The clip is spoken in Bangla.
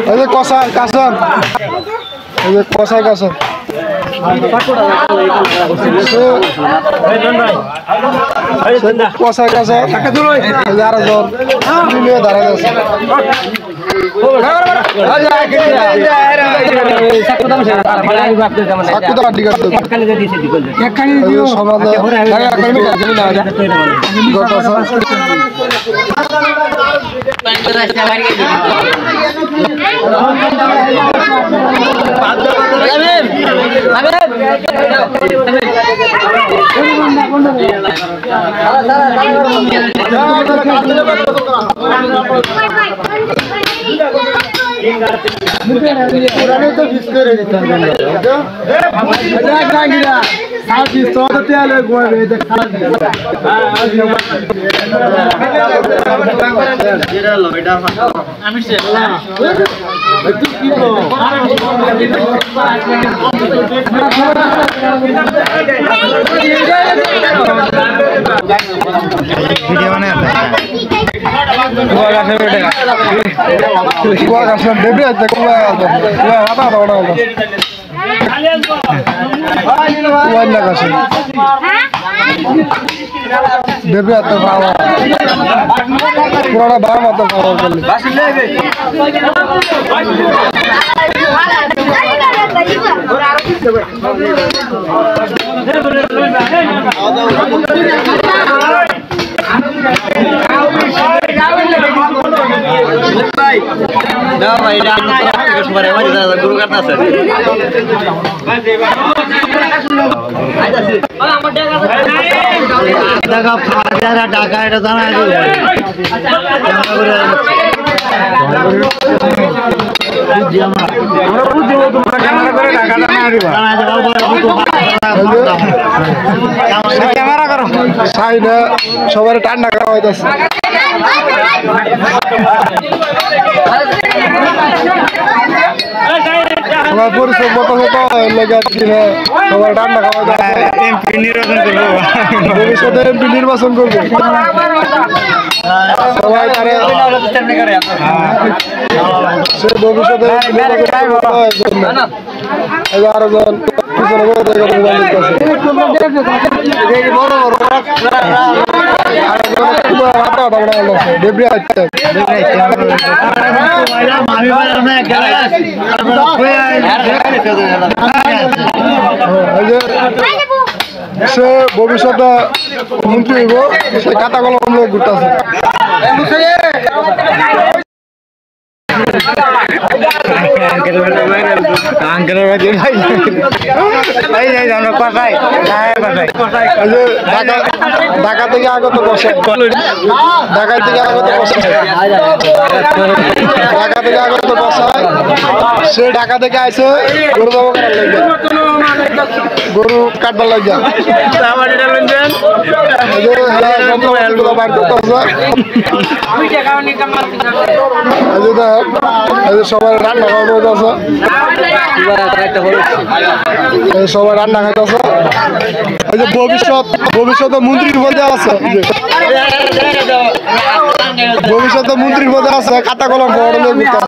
এই যে কষাই কাসম এই যে কষাই কাসম কষাই কাসম আরো জন মিলিয়ে দাঁড়ায় আছে পুরা বাম মতো টাকা এটা জানা সবার ঠান্ডা করা হইতেছে সবার পরিশ্রম মতো হতো সবার ঠান্ডা খাওয়া এমপি নির্বাচন করবো ভবিষ্যতে এমপি নির্বাচন করবো সবাই সে ভবিষ্যতে আরো জন সে ভবিষ্যতে মন্ত্রী হইব সে কাটা কলম লোক ঘুরতেছে ঢাকা থেকে আগত বসে ঢাকা থেকে আগত বসে ঢাকা থেকে আগত বসায় সে ঢাকা থেকে আইসে গরু জমা করার লাগে গরু কাটবার লাগে সবাই রান্না খাওয়ানো সবাই রান্না খাইতেছে এই যে ভবিষ্যতে মন্ত্রীর মধ্যে আছে ভবিষ্যতে মন্ত্রীর মধ্যে আছে কাটা কলম বড় লোক